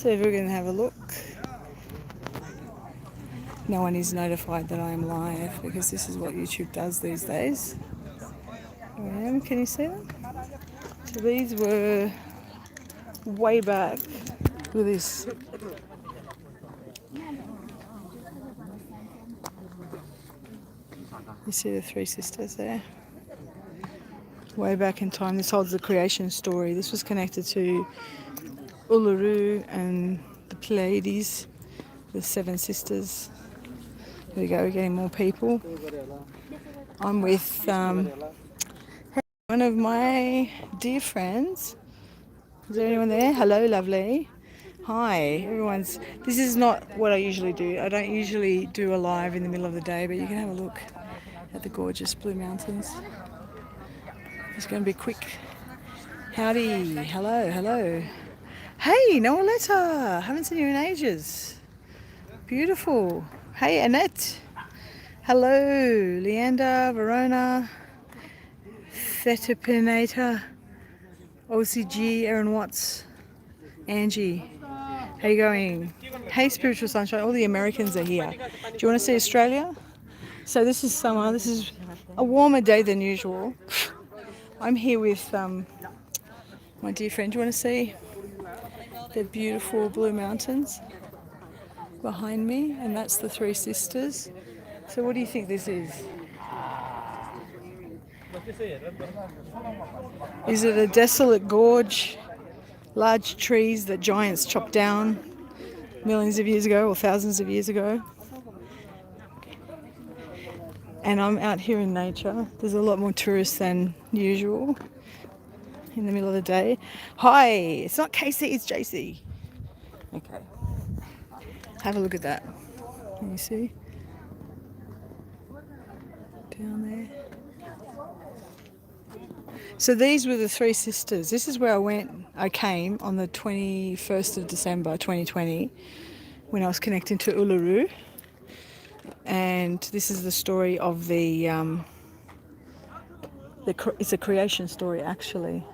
So if we're going to have a look. No one is notified that I am live because this is what YouTube does these days. I am. Can you see them? So these were way back with this. You see the three sisters there? Way back in time. This holds the creation story. This was connected to Uluru and the Pleiades, the seven sisters. There we go, we're getting more people. I'm with one of my dear friends. Is there anyone there? Hello, lovely. Hi, everyone's. This is not what I usually do. I don't usually do a live in the middle of the day, but you can have a look at the gorgeous Blue Mountains. It's going to be quick. Howdy. Hello, hello. Hey, Noeletta. Haven't seen you in ages. Beautiful. Hey, Annette. Hello, Leander, Verona, Fetipinata, OCG, Aaron Watts, Angie. How you going? Hey, Spiritual Sunshine. All the Americans are here. Do you want to see Australia? So this is summer. This is a warmer day than usual. I'm here with my dear friend. Do you want to see the beautiful Blue Mountains behind me? And that's the three sisters. So what do you think this is? Is it a desolate gorge? Large trees that giants chopped down millions of years ago or thousands of years ago? And I'm out here in nature. There's a lot more tourists than usual in the middle of the day. Hi, it's not Casey, it's JC. Okay. Have a look at that. Can you see? Down there. So these were the three sisters. This is where I came on the 21st of December 2020 when I was connecting to Uluru. And this is the story of it's a creation story actually.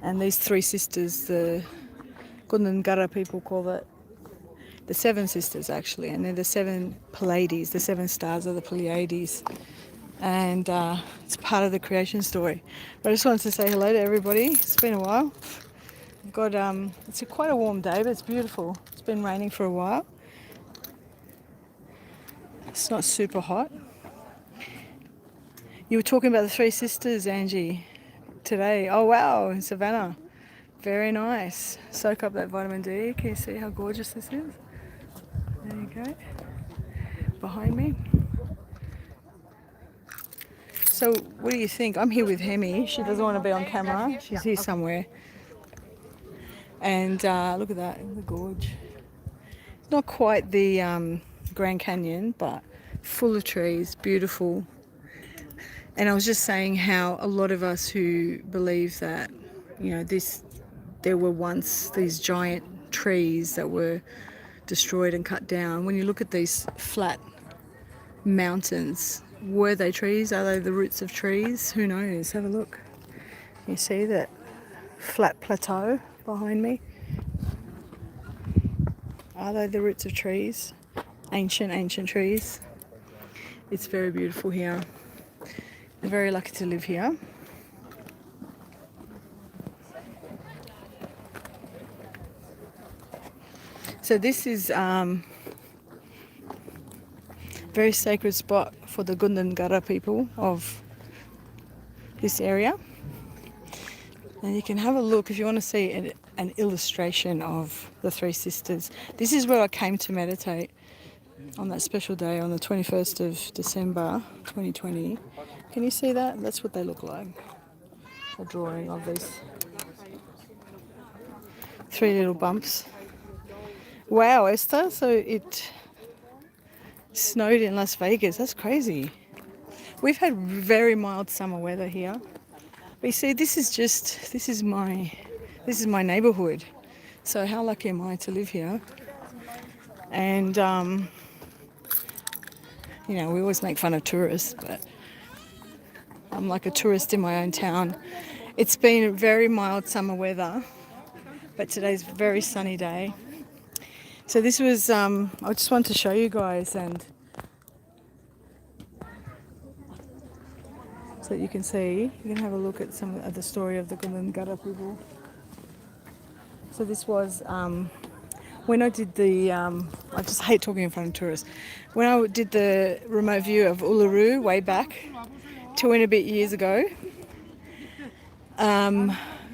And these three sisters, the Gundungurra people call it the seven sisters actually, and they're the seven Pleiades, the seven stars of the Pleiades. And it's part of the creation story. But I just wanted to say hello to everybody. It's been a while. I've got it's quite a warm day, but it's beautiful. It's been raining for a while. It's not super hot. You were talking about the three sisters, Angie, today. Oh wow, in Savannah. Very nice. Soak up that vitamin D. Can you see how gorgeous this is? There you go. Behind me. So what do you think? I'm here with Hemi. She doesn't want to be on camera. She's here somewhere. And look at that, the gorge. It's not quite the Grand Canyon, but full of trees, beautiful. And I was just saying how a lot of us who believe that, you know, there were once these giant trees that were destroyed and cut down. When you look at these flat mountains, were they trees? Are they the roots of trees? Who knows? Have a look. You see that flat plateau behind me? Are they the roots of trees? Ancient trees. It's very beautiful here. I'm very lucky to live here. So this is very sacred spot for the Gundungurra people of this area. And you can have a look if you want to see an illustration of the three sisters. This is where I came to meditate on that special day on the 21st of December 2020. Can you see that? That's what they look like. A drawing of these three little bumps. Wow, Esther, so it snowed in Las Vegas. That's crazy. We've had very mild summer weather here. But you see, this is my neighborhood. So how lucky am I to live here? And you know, we always make fun of tourists, but I'm like a tourist in my own town. It's been very mild summer weather but today's a very sunny day. So this was, I just wanted to show you guys, and so that you can see, you can have a look at some of the story of the Gulangara people. So this was when I did the, I just hate talking in front of tourists. When I did the remote view of Uluru way back, 2 and a bit years ago,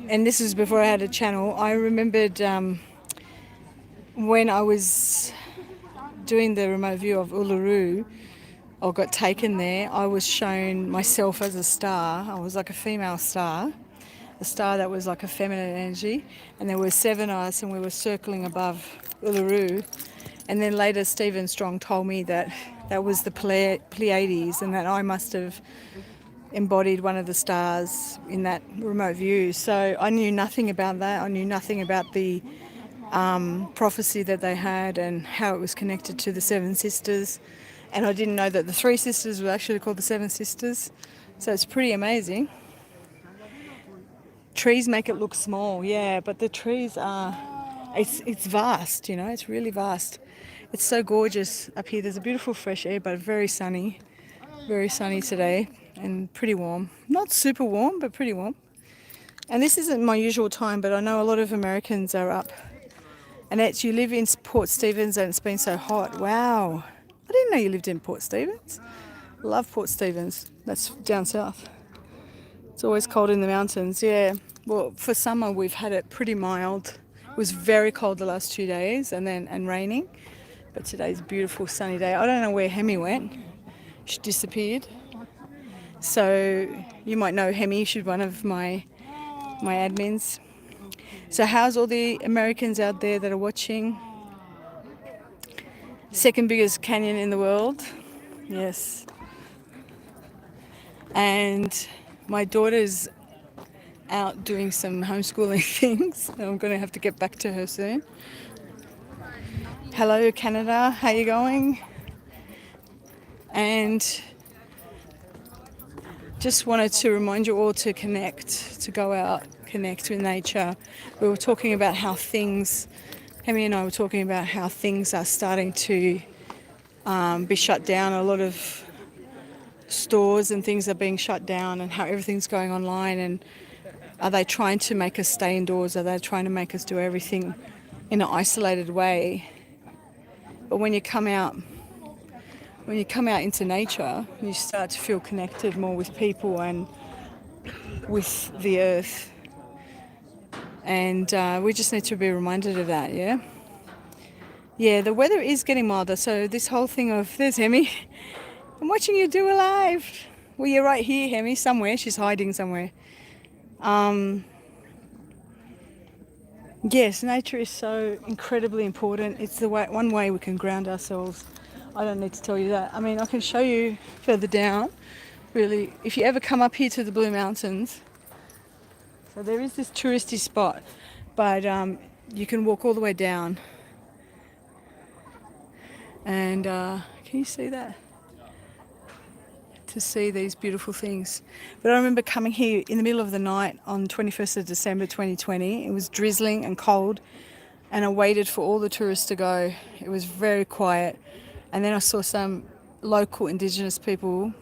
and this is before I had a channel, I remembered when I was doing the remote view of Uluru, or got taken there, I was shown myself as a star. I was like a female star, a star that was like a feminine energy, and there were 7 of us, and we were circling above Uluru. And then later Stephen Strong told me that that was the Pleiades, and that I must have embodied one of the stars in that remote view. So I knew nothing about that. I knew nothing about the prophecy that they had and how it was connected to the 7 sisters. And I didn't know that the 3 sisters were actually called the 7 sisters. So it's pretty amazing. Trees make it look small, yeah, but the trees are, it's vast, you know, it's really vast. It's so gorgeous up here. There's a beautiful fresh air, but very sunny today, and pretty warm. Not super warm, but pretty warm. And this isn't my usual time, but I know a lot of Americans are up. And you live in Port Stephens and it's been so hot. Wow. I didn't know you lived in Port Stephens. Love Port Stephens. That's down south. It's always cold in the mountains, yeah. Well, for summer we've had it pretty mild. It was very cold the last 2 days and raining. But today's a beautiful sunny day. I don't know where Hemi went. She disappeared. So you might know Hemi. She's one of my admins. So how's all the Americans out there that are watching? Second biggest canyon in the world. Yes. And my daughter's out doing some homeschooling things. I'm going to have to get back to her soon. Hello, Canada. How you going? And just wanted to remind you all to connect, to go out, connect with nature. We were talking about how things, Hemi and I were talking about how things are starting to be shut down. A lot of stores and things are being shut down, and how everything's going online. And are they trying to make us stay indoors? Are they trying to make us do everything in an isolated way? But when you come out into nature, you start to feel connected more with people and with the earth. And we just need to be reminded of that, yeah? Yeah, the weather is getting milder, so this whole thing of, there's Hemi. I'm watching you do a live. Well, you're right here, Hemi, somewhere. She's hiding somewhere. Yes, nature is so incredibly important. It's the one way we can ground ourselves. I don't need to tell you that. I mean, I can show you further down, really. If you ever come up here to the Blue Mountains, so there is this touristy spot, but you can walk all the way down. And can you see that? To see these beautiful things. But I remember coming here in the middle of the night on 21st of December 2020. It was drizzling and cold, and I waited for all the tourists to go. It was very quiet. And then I saw some local Indigenous people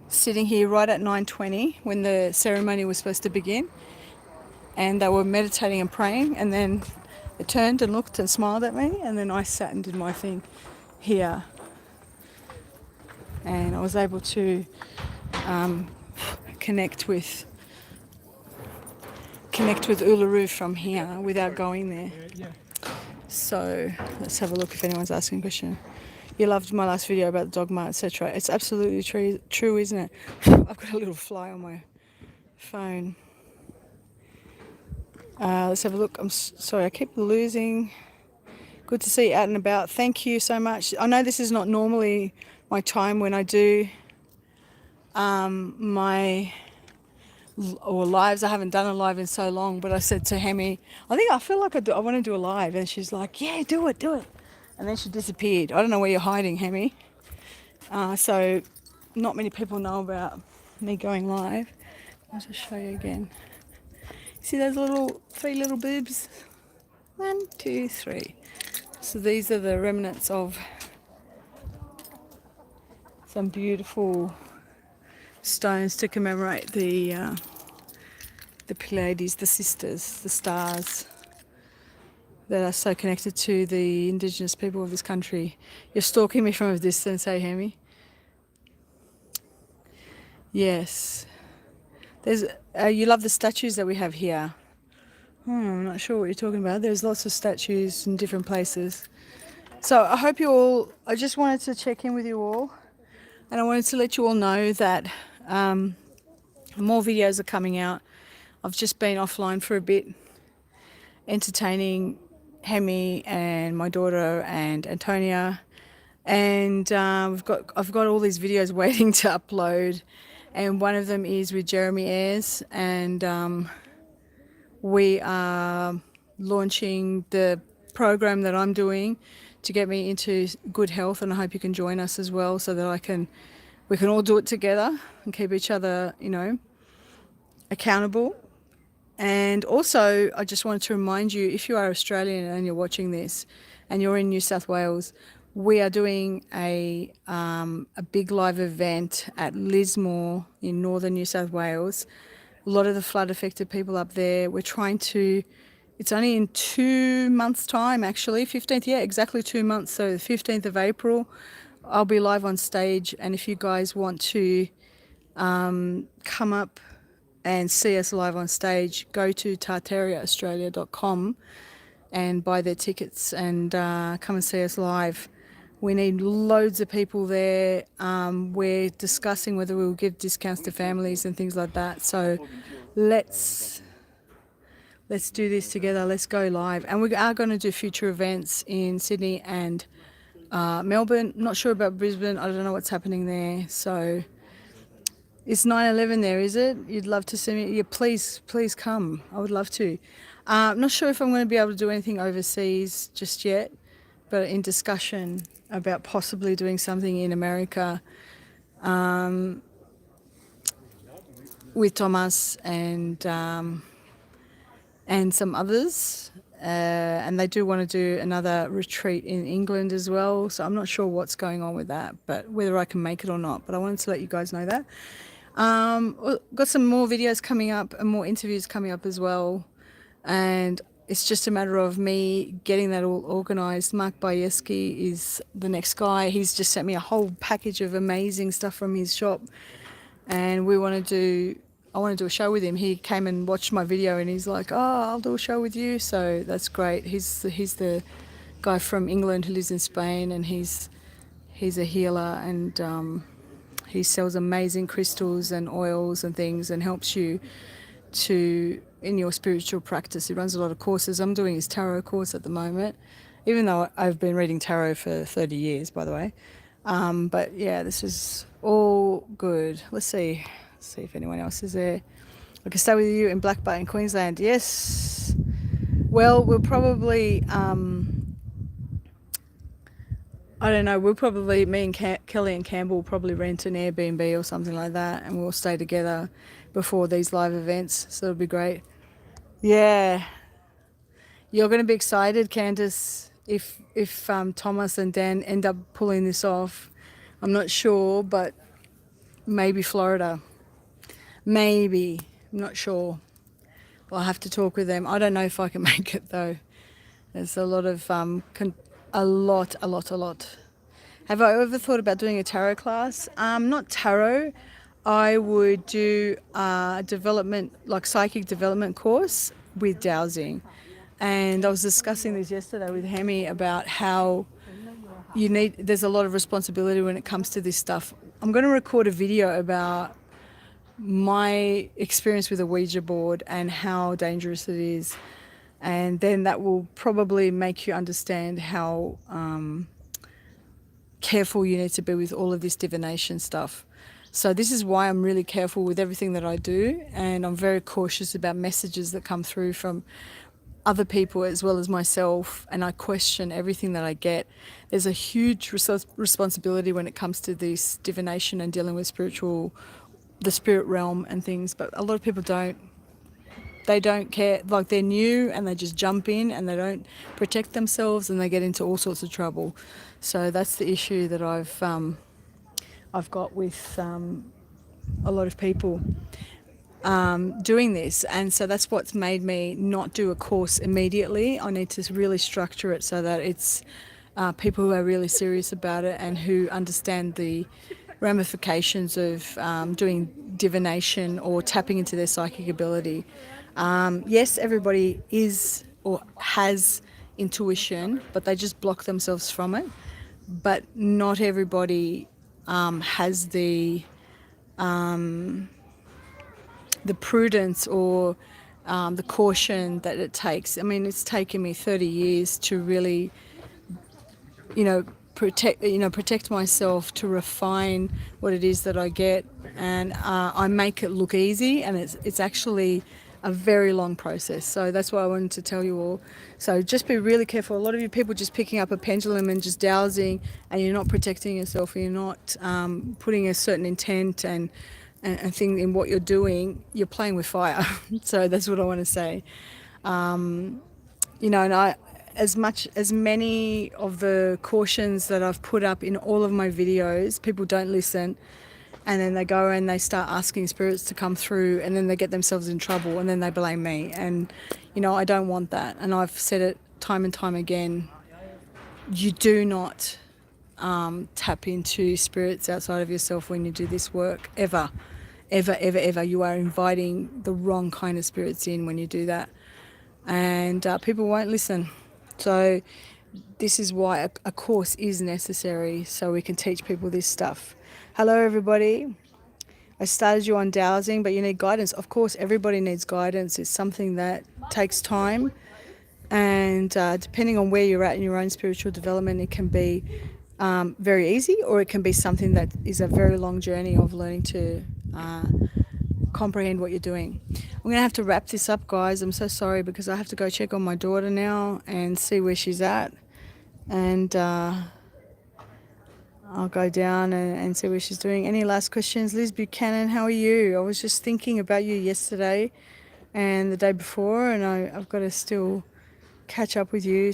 sitting here right at 9:20 when the ceremony was supposed to begin. And they were meditating and praying, and then they turned and looked and smiled at me, and then I sat and did my thing here. And I was able to connect with Uluru from here without going there. So let's have a look if anyone's asking a question. You loved my last video about the dogma, etc. It's absolutely true, isn't it? I've got a little fly on my phone. Let's have a look. I'm sorry, I keep losing. Good to see you out and about. Thank you so much. I know this is not normally my time when I do my lives. I haven't done a live in so long, but I said to Hemi, I feel like I want to do a live, and she's like, yeah, do it. And then she disappeared. I don't know where you're hiding, Hemi. So not many people know about me going live. I'll just show you again. See those three little boobs? 1, 2, 3. So these are the remnants of some beautiful stones to commemorate the Pleiades, the sisters, the stars that are so connected to the Indigenous people of this country. You're stalking me from a distance, hey Hemi? Yes. There's you love the statues that we have here. I'm not sure what you're talking about. There's lots of statues in different places. So I hope you all, I just wanted to check in with you all, and I wanted to let you all know that more videos are coming out. I've just been offline for a bit, entertaining Hemi and my daughter and Antonia, and I've got all these videos waiting to upload, and one of them is with Jeremy Ayres, and we are launching the program that I'm doing to get me into good health, and I hope you can join us as well, so that we can all do it together and keep each other, accountable. And also, I just wanted to remind you, if you are Australian and you're watching this and you're in New South Wales, we are doing a big live event at Lismore in northern New South Wales. A lot of the flood affected people up there. We're trying to, it's only in 2 months' time actually, 15th, yeah, exactly 2 months. So the 15th of April, I'll be live on stage. And if you guys want to come up and see us live on stage, go to TARTARIAAustralia.com and buy their tickets and come and see us live. We need loads of people there. We're discussing whether we'll give discounts to families and things like that. So let's do this together. Let's go live. And we are going to do future events in Sydney and Melbourne. Not sure about Brisbane. I don't know what's happening there. So it's 9/11 there, is it? You'd love to see me? Yeah, please come. I would love to. I'm not sure if I'm going to be able to do anything overseas just yet, but in discussion about possibly doing something in America with Thomas and some others. And they do want to do another retreat in England as well. So I'm not sure what's going on with that, but whether I can make it or not. But I wanted to let you guys know that. Got some more videos coming up and more interviews coming up as well. And it's just a matter of me getting that all organised. Mark Bayeski is the next guy. He's just sent me a whole package of amazing stuff from his shop. And I want to do a show with him. He came and watched my video and he's like, oh, I'll do a show with you. So that's great. He's the guy from England who lives in Spain, and he's a healer, and he sells amazing crystals and oils and things and helps you in your spiritual practice. He runs a lot of courses. I'm doing his tarot course at the moment, even though I've been reading tarot for 30 years, by the way. But yeah, this is all good. Let's see if anyone else is there. I can stay with you in Black Bay in Queensland. Yes. Well, we'll probably, I don't know, me and Kelly and Campbell will probably rent an Airbnb or something like that, and we'll stay together before these live events. So it'll be great. Yeah. You're going to be excited, Candice, if Thomas and Dan end up pulling this off. I'm not sure, but maybe Florida. Maybe. I'm not sure. I'll have to talk with them. I don't know if I can make it though. There's a lot of a lot. Have I ever thought about doing a tarot class? Not tarot. I would do a psychic development course with dowsing. And I was discussing this yesterday with Hemi about how there's a lot of responsibility when it comes to this stuff. I'm going to record a video about my experience with a Ouija board and how dangerous it is. And then that will probably make you understand how careful you need to be with all of this divination stuff. So this is why I'm really careful with everything that I do, and I'm very cautious about messages that come through from other people as well as myself, and I question everything that I get. There's a huge responsibility when it comes to this divination and dealing with the spirit realm and things, but a lot of people don't. they don't care, like they're new and they just jump in and they don't protect themselves and they get into all sorts of trouble. So that's the issue that I've got with a lot of people doing this, and so that's what's made me not do a course immediately. I need to really structure it so that it's people who are really serious about it and who understand the ramifications of doing divination or tapping into their psychic ability. Yes, everybody is or has intuition, but they just block themselves from it. But not everybody has the prudence or the caution that it takes. I mean, it's taken me 30 years to really, protect myself, to refine what it is that I get, and I make it look easy, and it's actually a very long process. So that's why I wanted to tell you all. So just be really careful. A lot of you people just picking up a pendulum and just dowsing, and you're not protecting yourself, and you're not putting a certain intent and thing in what you're doing. You're playing with fire. So that's what I want to say. And I, as many of the cautions that I've put up in all of my videos, people don't listen, and then they go and they start asking spirits to come through, and then they get themselves in trouble, and then they blame me. And I don't want that, and I've said it time and time again. You do not tap into spirits outside of yourself when you do this work, ever. You are inviting the wrong kind of spirits in when you do that, and people won't listen. So this is why a course is necessary, so we can teach people this stuff. Hello everybody. I started you on dowsing, but you need guidance. Of course, everybody needs guidance. It's something that takes time, and depending on where you're at in your own spiritual development, it can be very easy, or it can be something that is a very long journey of learning to comprehend what you're doing. I'm going to have to wrap this up, guys. I'm so sorry, because I have to go check on my daughter now and see where she's at, and I'll go down and see what she's doing. Any last questions? Liz Buchanan, how are you? I was just thinking about you yesterday and the day before, and I've got to still catch up with you.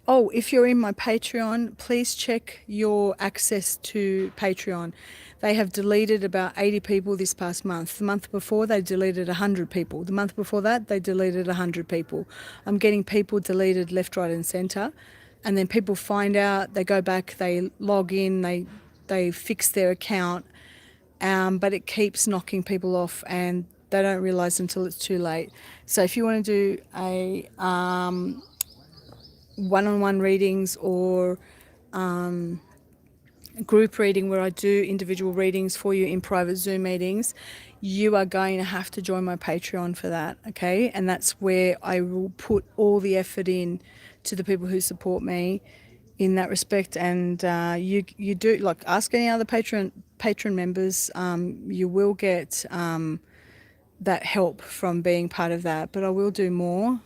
Oh, if you're in my Patreon, please check your access to Patreon. They have deleted about 80 people this past month. The month before, they deleted 100 people. The month before that, they deleted 100 people. I'm getting people deleted left, right and centre. And then people find out, they go back, they log in, they fix their account, but it keeps knocking people off, and they don't realise until it's too late. So if you want to do a one-on-one readings or group reading where I do individual readings for you in private Zoom meetings, you are going to have to join my Patreon for that, okay? And that's where I will put all the effort in to the people who support me in that respect. And you do, like, ask any other patron members, you will get that help from being part of that. But I will do more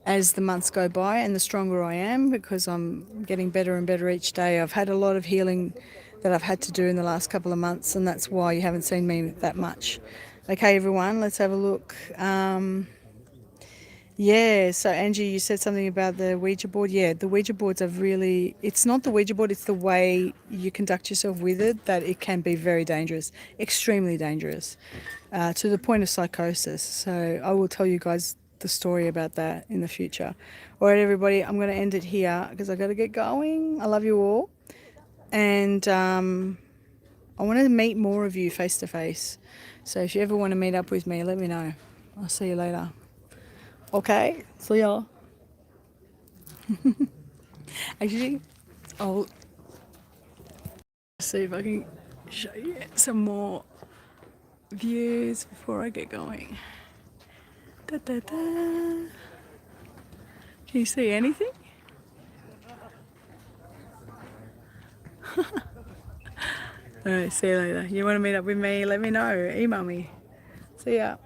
as the months go by, and the stronger I am, because I'm getting better and better each day. I've had a lot of healing that I've had to do in the last couple of months, and that's why you haven't seen me that much. Okay, everyone, let's have a look. Yeah, so Angie, you said something about the Ouija board. Yeah, the Ouija boards are really, it's not the Ouija board, it's the way you conduct yourself with it that it can be very dangerous, extremely dangerous, to the point of psychosis. So I will tell you guys the story about that in the future. All right, everybody, I'm going to end it here because I got to get going. I love you all, and I want to meet more of you face to face. So if you ever want to meet up with me, let me know. I'll see you later. Okay, see y'all. Actually, I'll see if I can show you some more views before I get going. Da, da, da. Can you see anything? Alright, see you later. You want to meet up with me? Let me know. Email me. See ya.